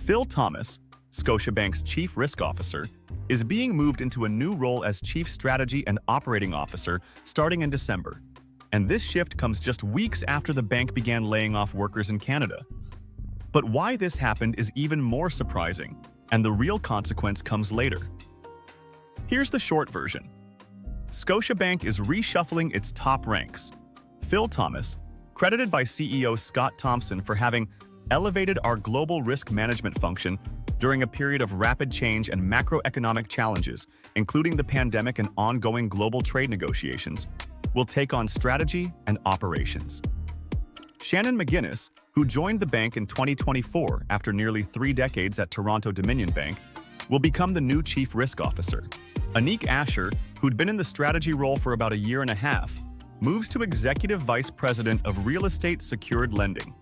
Phil Thomas, Scotiabank's Chief Risk Officer, is being moved into a new role as Chief Strategy and Operating Officer starting in December. And this shift comes just weeks after the bank began laying off workers in Canada. But why this happened is even more surprising, and the real consequence comes later. Here's the short version. Scotiabank is reshuffling its top ranks. Phil Thomas, credited by CEO Scott Thompson for having elevated our global risk management function during a period of rapid change and macroeconomic challenges, including the pandemic and ongoing global trade negotiations, will take on strategy and operations. Shannon McGinnis, who joined the bank in 2024 after nearly 3 decades at Toronto Dominion Bank, will become the new Chief Risk Officer. Anik Asher, who'd been in the strategy role for about a year and a half, moves to Executive Vice President of Real Estate Secured Lending.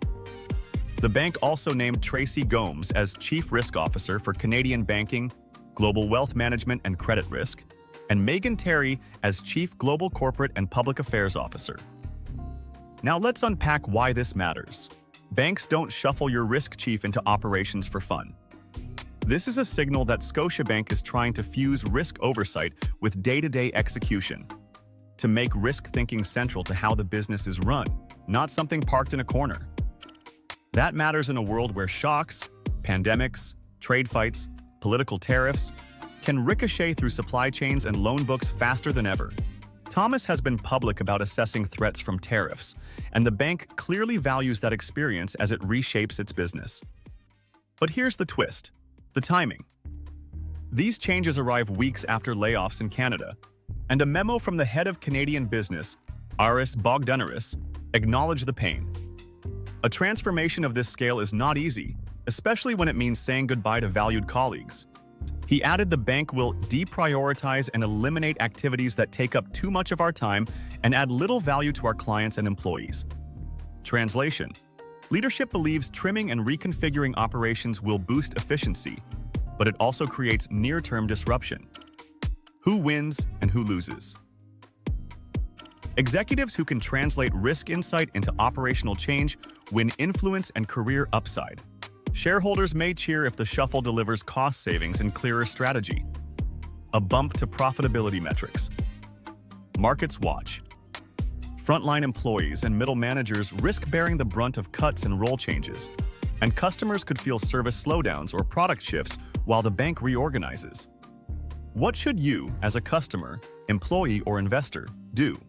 The bank also named Tracy Gomes as Chief Risk Officer for Canadian Banking, Global Wealth Management and Credit Risk, and Megan Terry as Chief Global Corporate and Public Affairs Officer. Now let's unpack why this matters. Banks don't shuffle your risk chief into operations for fun. This is a signal that Scotiabank is trying to fuse risk oversight with day-to-day execution, to make risk thinking central to how the business is run, not something parked in a corner. That matters in a world where shocks, pandemics, trade fights, political tariffs can ricochet through supply chains and loan books faster than ever. Thomas has been public about assessing threats from tariffs, and the bank clearly values that experience as it reshapes its business. But here's the twist: the timing. These changes arrive weeks after layoffs in Canada, and a memo from the head of Canadian business, Aris Bogdanaris, acknowledged the pain. A transformation of this scale is not easy, especially when it means saying goodbye to valued colleagues. He added the bank will deprioritize and eliminate activities that take up too much of our time and add little value to our clients and employees. Translation: leadership believes trimming and reconfiguring operations will boost efficiency, but it also creates near-term disruption. Who wins and who loses? Executives who can translate risk insight into operational change win influence and career upside. Shareholders may cheer if the shuffle delivers cost savings and clearer strategy. A bump to profitability metrics. Markets watch. Frontline employees and middle managers risk bearing the brunt of cuts and role changes, and customers could feel service slowdowns or product shifts while the bank reorganizes. What should you, as a customer, employee, or investor, do?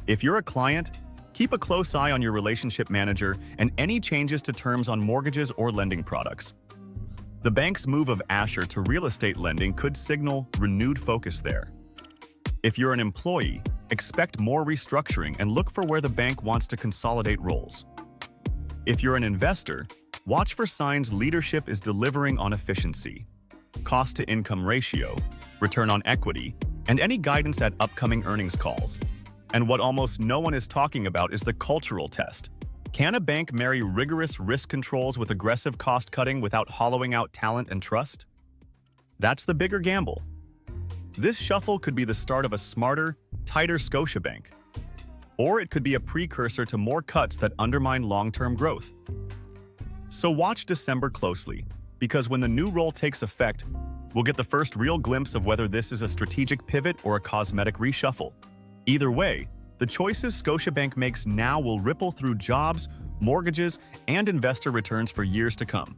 If you're a client, keep a close eye on your relationship manager and any changes to terms on mortgages or lending products. The bank's move of Asher to real estate lending could signal renewed focus there. If you're an employee, expect more restructuring and look for where the bank wants to consolidate roles. If you're an investor, watch for signs leadership is delivering on efficiency, cost-to-income ratio, return on equity, and any guidance at upcoming earnings calls. And what almost no one is talking about is the cultural test. Can a bank marry rigorous risk controls with aggressive cost-cutting without hollowing out talent and trust? That's the bigger gamble. This shuffle could be the start of a smarter, tighter Scotiabank. Or it could be a precursor to more cuts that undermine long-term growth. So watch December closely, because when the new role takes effect, we'll get the first real glimpse of whether this is a strategic pivot or a cosmetic reshuffle. Either way, the choices Scotiabank makes now will ripple through jobs, mortgages, and investor returns for years to come.